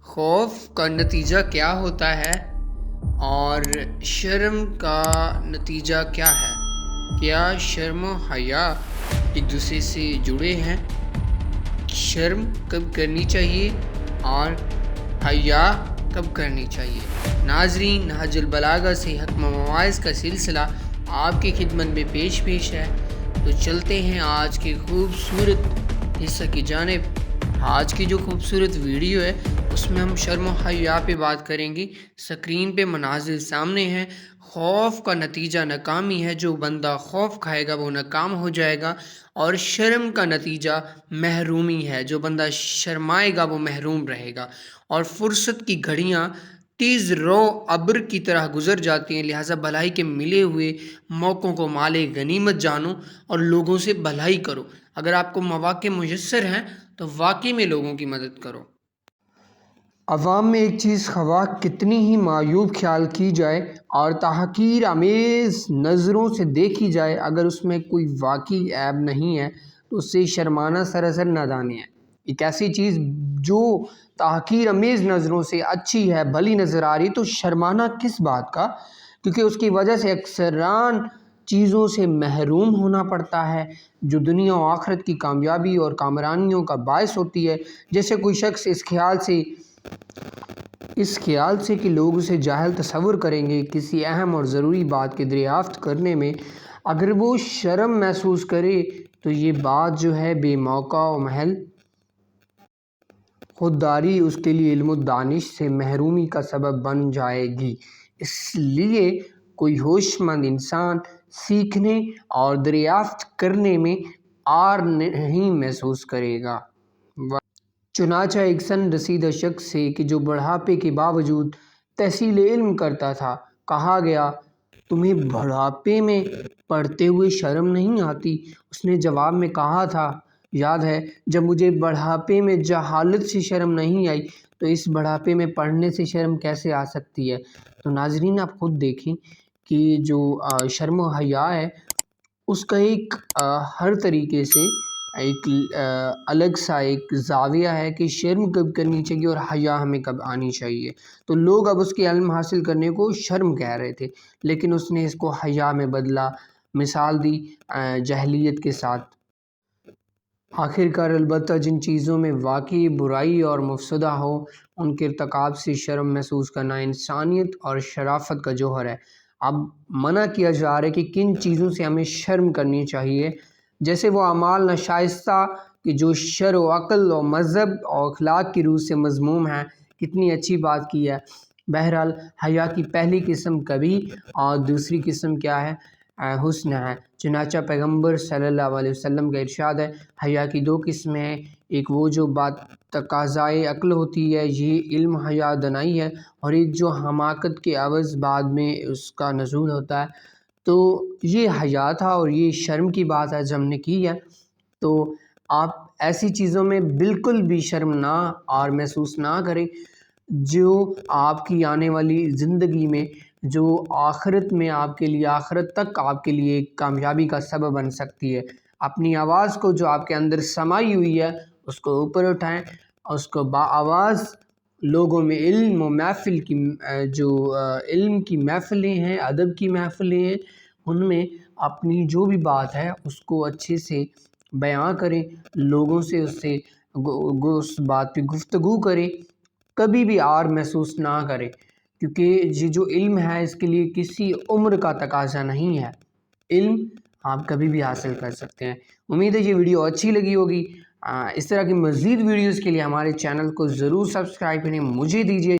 خوف کا نتیجہ کیا ہوتا ہے اور شرم کا نتیجہ کیا ہے؟ کیا شرم و حیا ایک دوسرے سے جڑے ہیں؟ شرم کب کرنی چاہیے اور حیا کب کرنی چاہیے؟ ناظرین، نہج البلاغہ سے حکم مواعظ کا سلسلہ آپ کی خدمت میں پیش ہے، تو چلتے ہیں آج کے خوبصورت حصہ کی جانب۔ آج کی جو خوبصورت ویڈیو ہے اس میں ہم شرم و حیا پہ بات کریں گے۔ سکرین پہ مناظر سامنے ہیں۔ خوف کا نتیجہ ناکامی ہے، جو بندہ خوف کھائے گا وہ ناکام ہو جائے گا، اور شرم کا نتیجہ محرومی ہے، جو بندہ شرمائے گا وہ محروم رہے گا، اور فرصت کی گھڑیاں تیز رو ابر کی طرح گزر جاتی ہیں، لہٰذا بھلائی کے ملے ہوئے موقعوں کو مال غنیمت جانو اور لوگوں سے بھلائی کرو۔ اگر آپ کو مواقع میسر ہیں تو واقعی میں لوگوں کی مدد کرو۔ عوام میں ایک چیز خواہ کتنی ہی معیوب خیال کی جائے اور تحقیر آمیز نظروں سے دیکھی جائے، اگر اس میں کوئی واقعی عیب نہیں ہے تو اس سے شرمانا سراسر نادانی ہے۔ ایک ایسی چیز جو تحقیر آمیز نظروں سے اچھی ہے، بھلی نظر آ رہی، تو شرمانا کس بات کا؟ کیونکہ اس کی وجہ سے اکثران چیزوں سے محروم ہونا پڑتا ہے جو دنیا و آخرت کی کامیابی اور کامرانیوں کا باعث ہوتی ہے۔ جیسے کوئی شخص اس خیال سے کہ لوگ اسے جاہل تصور کریں گے کسی اہم اور ضروری بات کی دریافت کرنے میں، اگر وہ شرم محسوس کرے تو یہ بات جو ہے بے موقع و محل خودداری اس کے لیے علم و دانش سے محرومی کا سبب بن جائے گی۔ اس لیے کوئی ہوش مند انسان سیکھنے اور دریافت کرنے میں عار نہیں محسوس کرے گا۔ چنانچہ ایک سن رسیدہ شخص سے کہ جو بڑھاپے کے باوجود تحصیل علم کرتا تھا، کہا گیا، تمہیں بڑھاپے میں پڑھتے ہوئے شرم نہیں آتی؟ اس نے جواب میں کہا تھا، یاد ہے، جب مجھے بڑھاپے میں جہالت سے شرم نہیں آئی تو اس بڑھاپے میں پڑھنے سے شرم کیسے آ سکتی ہے؟ تو ناظرین، آپ خود دیکھیں کہ جو شرم و حیا ہے اس کا ایک ہر طریقے سے ایک الگ سا ایک زاویہ ہے کہ شرم کب کرنی چاہیے اور حیا ہمیں کب آنی چاہیے۔ تو لوگ اب اس کے علم حاصل کرنے کو شرم کہہ رہے تھے، لیکن اس نے اس کو حیا میں بدلا، مثال دی جاہلیت کے ساتھ۔ آخرکار البتہ جن چیزوں میں واقعی برائی اور مفسدہ ہو ان کے ارتکاب سے شرم محسوس کرنا انسانیت اور شرافت کا جوہر ہے۔ اب منع کیا جا رہا ہے کہ کن چیزوں سے ہمیں شرم کرنی چاہیے، جیسے وہ اعمال ناشائستہ کہ جو شرع و عقل و مذہب اور اخلاق کی روح سے مذموم ہیں۔ کتنی اچھی بات کی ہے۔ بہرحال حیا کی پہلی قسم کبھی اور دوسری قسم کیا ہے؟ حسن ہے۔ چنانچہ پیغمبر صلی اللہ علیہ وسلم کا ارشاد ہے، حیا کی دو قسمیں ہیں، ایک وہ جو بات تقاضائے عقل ہوتی ہے، یہ علم حیا دنائی ہے، اور ایک جو حماقت کے عوض بعد میں اس کا نزول ہوتا ہے۔ تو یہ حیا تھا اور یہ شرم کی بات ہے جو ہم نے کی ہے۔ تو آپ ایسی چیزوں میں بالکل بھی شرم نہ اور محسوس نہ کریں جو آپ کی آنے والی زندگی میں، جو آخرت میں آپ کے لیے، آخرت تک آپ کے لیے کامیابی کا سبب بن سکتی ہے۔ اپنی آواز کو جو آپ کے اندر سمائی ہوئی ہے اس کو اوپر اٹھائیں، اور اس کو آواز لوگوں میں علم و محفل کی جو علم کی محفلیں ہیں، ادب کی محفلیں ہیں، ان میں اپنی جو بھی بات ہے اس کو اچھے سے بیان کریں، لوگوں سے اس بات پہ گفتگو کریں، کبھی بھی عار محسوس نہ کریں، کیونکہ یہ جو علم ہے اس کے لیے کسی عمر کا تقاضا نہیں ہے۔ علم آپ کبھی بھی حاصل کر سکتے ہیں۔ امید ہے یہ ویڈیو اچھی لگی ہوگی۔ اس طرح کی مزید ویڈیوز کے لیے ہمارے چینل کو ضرور سبسکرائب کریں۔ مجھے دیجیے